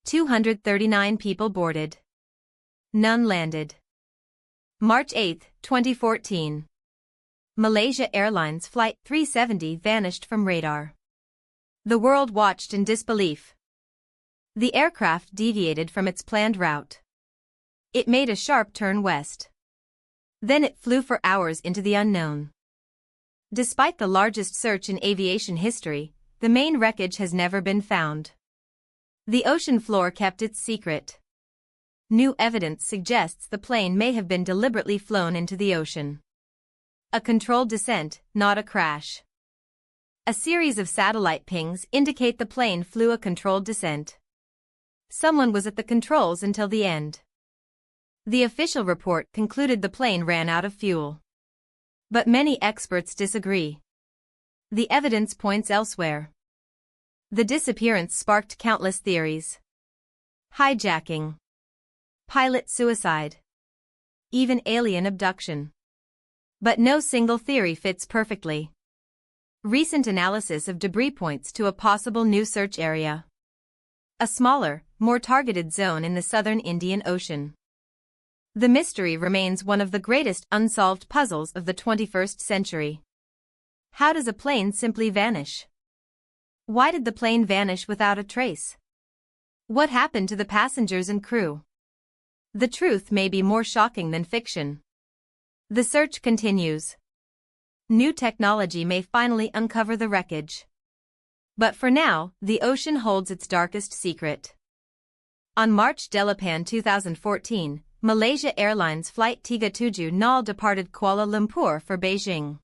239 people boarded. None landed. March 8, 2014. Malaysia Airlines Flight 370 vanished from radar. The world watched in disbelief. The aircraft deviated from its planned route. It made a sharp turn west. Then it flew for hours into the unknown. Despite the largest search in aviation history, the main wreckage has never been found. The ocean floor kept its secret. New evidence suggests the plane may have been deliberately flown into the ocean. A controlled descent, not a crash. A series of satellite pings indicate the plane flew a controlled descent. Someone was at the controls until the end. The official report concluded the plane ran out of fuel. But many experts disagree. The evidence points elsewhere. The disappearance sparked countless theories. Hijacking. Pilot suicide. Even alien abduction. But no single theory fits perfectly. Recent analysis of debris points to a possible new search area. A smaller, more targeted zone in the southern Indian Ocean. The mystery remains one of the greatest unsolved puzzles of the 21st century. How does a plane simply vanish? Why did the plane vanish without a trace? What happened to the passengers and crew? The truth may be more shocking than fiction. The search continues. New technology may finally uncover the wreckage. But for now, the ocean holds its darkest secret. On March 8, 2014, Malaysia Airlines Flight 370 departed Kuala Lumpur for Beijing.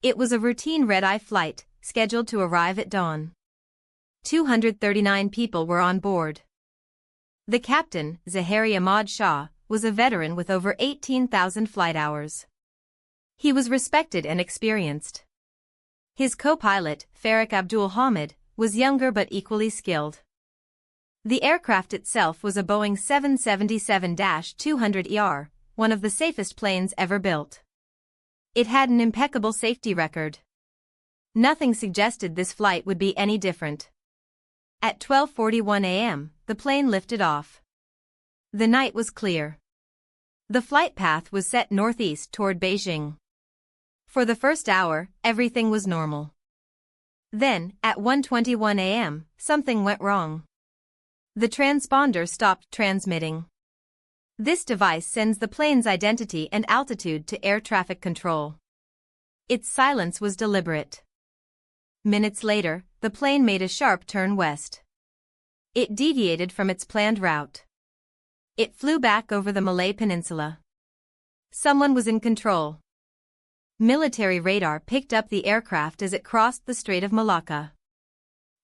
It was a routine red-eye flight, scheduled to arrive at dawn. 239 people were on board. The captain, Zahari Ahmad Shah, was a veteran with over 18,000 flight hours. He was respected and experienced. His co-pilot, Farik Abdul Hamid, was younger but equally skilled. The aircraft itself was a Boeing 777-200ER, one of the safest planes ever built. It had an impeccable safety record. Nothing suggested this flight would be any different. At 12:41 a.m., the plane lifted off. The night was clear. The flight path was set northeast toward Beijing. For the first hour, everything was normal. Then, at 1:21 a.m., something went wrong. The transponder stopped transmitting. This device sends the plane's identity and altitude to air traffic control. Its silence was deliberate. Minutes later, the plane made a sharp turn west. It deviated from its planned route. It flew back over the Malay Peninsula. Someone was in control. Military radar picked up the aircraft as it crossed the Strait of Malacca.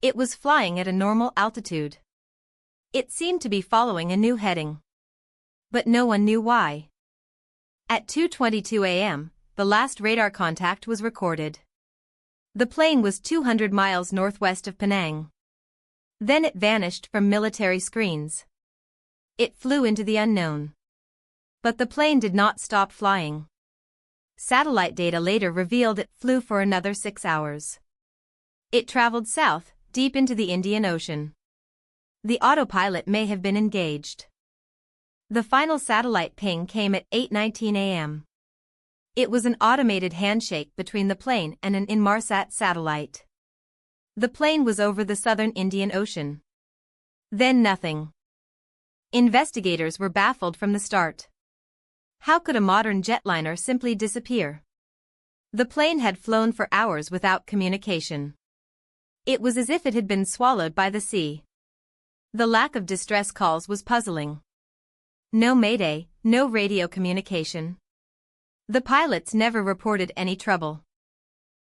It was flying at a normal altitude. It seemed to be following a new heading. But no one knew why. At 2:22 a.m., the last radar contact was recorded. The plane was 200 miles northwest of Penang. Then it vanished from military screens. It flew into the unknown. But the plane did not stop flying. Satellite data later revealed it flew for another 6 hours. It traveled south, deep into the Indian Ocean. The autopilot may have been engaged. The final satellite ping came at 8:19 a.m. It was an automated handshake between the plane and an Inmarsat satellite. The plane was over the southern Indian Ocean. Then nothing. Investigators were baffled from the start. How could a modern jetliner simply disappear? The plane had flown for hours without communication. It was as if it had been swallowed by the sea. The lack of distress calls was puzzling. No mayday, no radio communication. The pilots never reported any trouble.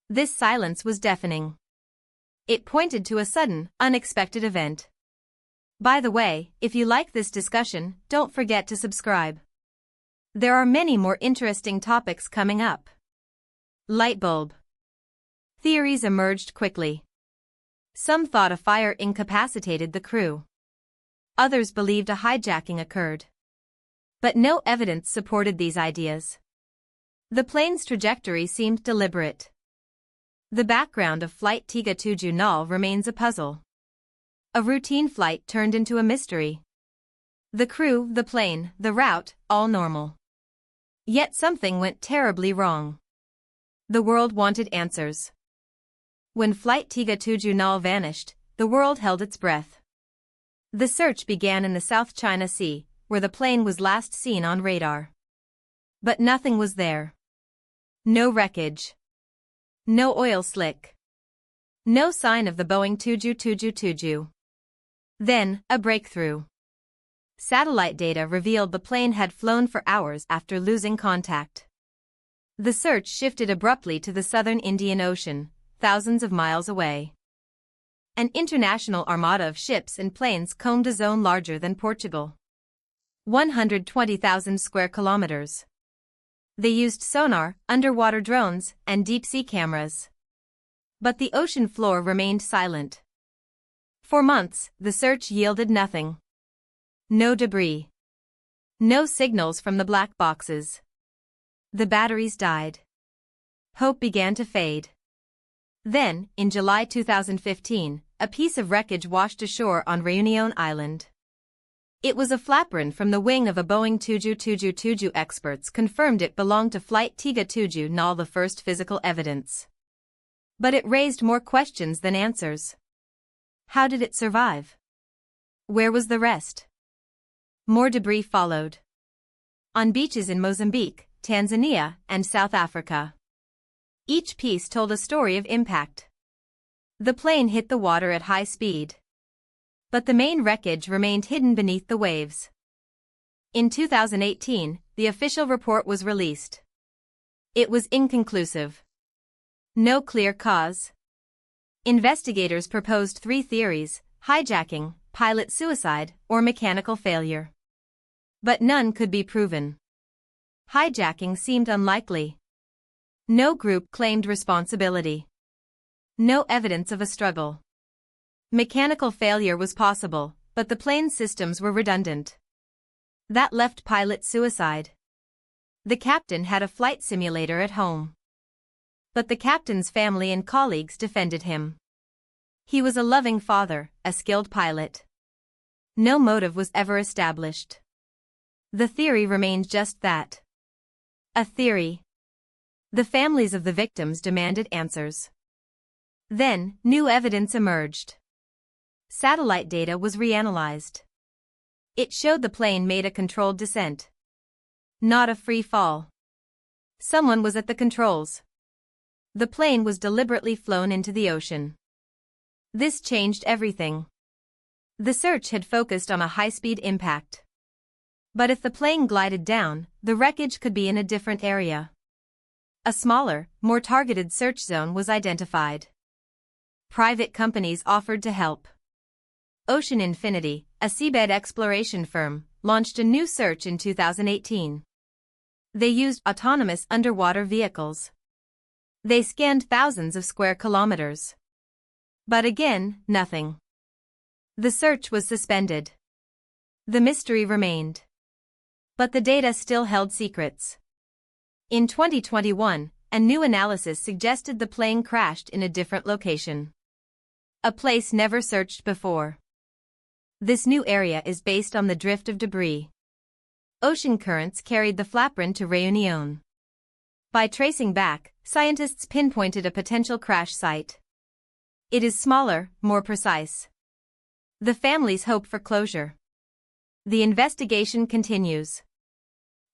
This silence was deafening. It pointed to a sudden, unexpected event. By the way, if you like this discussion, don't forget to subscribe. There are many more interesting topics coming up. Light bulb. Theories emerged quickly. Some thought a fire incapacitated the crew. Others believed a hijacking occurred. But no evidence supported these ideas. The plane's trajectory seemed deliberate. The background of Flight 370 remains a puzzle. A routine flight turned into a mystery. The crew, the plane, the route, all normal. Yet something went terribly wrong. The world wanted answers. When Flight 370 vanished, the world held its breath. The search began in the South China Sea, where the plane was last seen on radar. But nothing was there. No wreckage. No oil slick. No sign of the Boeing 777. Then, a breakthrough. Satellite data revealed the plane had flown for hours after losing contact. The search shifted abruptly to the southern Indian Ocean, thousands of miles away. An international armada of ships and planes combed a zone larger than Portugal. 120,000 square kilometers. They used sonar, underwater drones, and deep-sea cameras. But the ocean floor remained silent. For months, the search yielded nothing. No debris. No signals from the black boxes. The batteries died. Hope began to fade. Then, in July 2015, a piece of wreckage washed ashore on Réunion Island. It was a flaperon from the wing of a Boeing 777. Experts confirmed it belonged to Flight 370, the first physical evidence. But it raised more questions than answers. How did it survive? Where was the rest? More debris followed. On beaches in Mozambique, Tanzania, and South Africa. Each piece told a story of impact. The plane hit the water at high speed. But the main wreckage remained hidden beneath the waves. In 2018, the official report was released. It was inconclusive. No clear cause. Investigators proposed 3 theories: hijacking, pilot suicide, or mechanical failure. But none could be proven. Hijacking seemed unlikely. No group claimed responsibility. No evidence of a struggle. Mechanical failure was possible, but the plane's systems were redundant. That left pilot suicide. The captain had a flight simulator at home. But the captain's family and colleagues defended him. He was a loving father, a skilled pilot. No motive was ever established. The theory remained just that. A theory. The families of the victims demanded answers. Then, new evidence emerged. Satellite data was reanalyzed. It showed the plane made a controlled descent. Not a free fall. Someone was at the controls. The plane was deliberately flown into the ocean. This changed everything. The search had focused on a high-speed impact. But if the plane glided down, the wreckage could be in a different area. A smaller, more targeted search zone was identified. Private companies offered to help. Ocean Infinity, a seabed exploration firm, launched a new search in 2018. They used autonomous underwater vehicles. They scanned thousands of square kilometers. But again, nothing. The search was suspended. The mystery remained. But the data still held secrets. In 2021, a new analysis suggested the plane crashed in a different location. A place never searched before. This new area is based on the drift of debris. Ocean currents carried the flaperon to Réunion. By tracing back, scientists pinpointed a potential crash site. It is smaller, more precise. The families hope for closure. The investigation continues.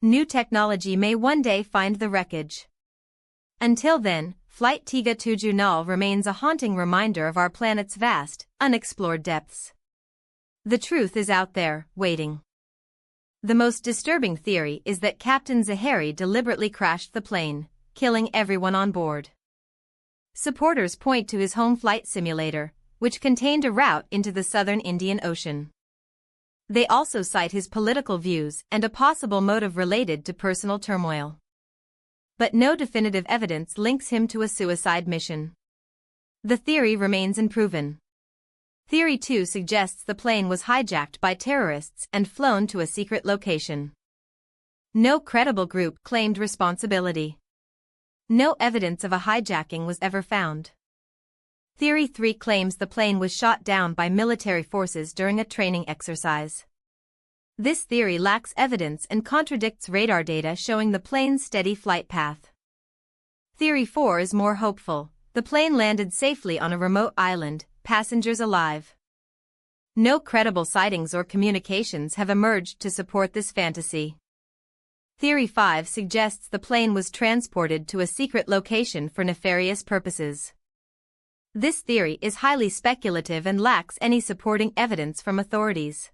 New technology may one day find the wreckage. Until then, Flight 370 remains a haunting reminder of our planet's vast, unexplored depths. The truth is out there, waiting. The most disturbing theory is that Captain Zahari deliberately crashed the plane, killing everyone on board. Supporters point to his home flight simulator, which contained a route into the southern Indian Ocean. They also cite his political views and a possible motive related to personal turmoil. But no definitive evidence links him to a suicide mission. The theory remains unproven. Theory 2 suggests the plane was hijacked by terrorists and flown to a secret location. No credible group claimed responsibility. No evidence of a hijacking was ever found. Theory 3 claims the plane was shot down by military forces during a training exercise. This theory lacks evidence and contradicts radar data showing the plane's steady flight path. Theory 4 is more hopeful. The plane landed safely on a remote island, passengers alive. No credible sightings or communications have emerged to support this fantasy. Theory 5 suggests the plane was transported to a secret location for nefarious purposes. This theory is highly speculative and lacks any supporting evidence from authorities.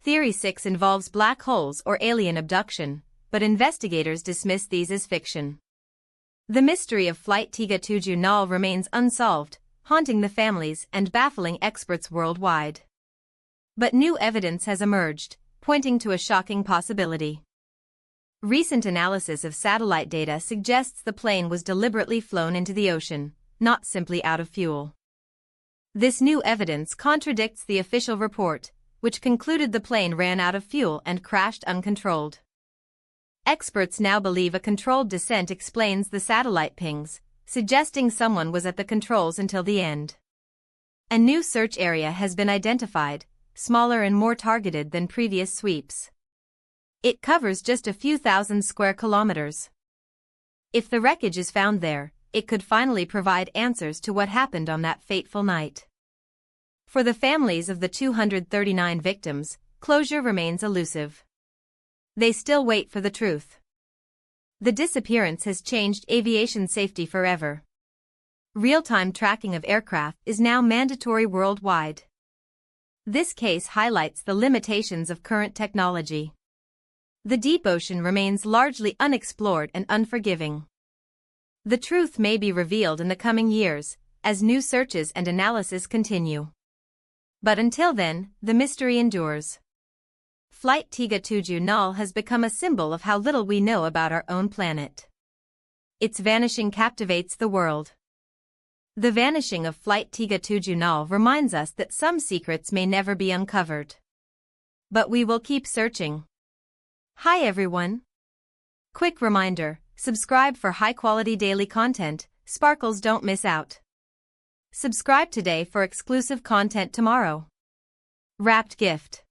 Theory 6 involves black holes or alien abduction, but investigators dismiss these as fiction. The mystery of Flight 370 remains unsolved, haunting the families and baffling experts worldwide. But new evidence has emerged, pointing to a shocking possibility. Recent analysis of satellite data suggests the plane was deliberately flown into the ocean, not simply out of fuel. This new evidence contradicts the official report, which concluded the plane ran out of fuel and crashed uncontrolled. Experts now believe a controlled descent explains the satellite pings, suggesting someone was at the controls until the end. A new search area has been identified, smaller and more targeted than previous sweeps. It covers just a few thousand square kilometers. If the wreckage is found there, it could finally provide answers to what happened on that fateful night. For the families of the 239 victims, closure remains elusive. They still wait for the truth. The disappearance has changed aviation safety forever. Real-time tracking of aircraft is now mandatory worldwide. This case highlights the limitations of current technology. The deep ocean remains largely unexplored and unforgiving. The truth may be revealed in the coming years, as new searches and analysis continue. But until then, the mystery endures. Flight 370 has become a symbol of how little we know about our own planet. Its vanishing captivates the world. The vanishing of Flight 370 reminds us that some secrets may never be uncovered. But we will keep searching. Hi everyone! Quick reminder, subscribe for high-quality daily content, sparkles don't miss out. Subscribe today for exclusive content tomorrow. Wrapped gift.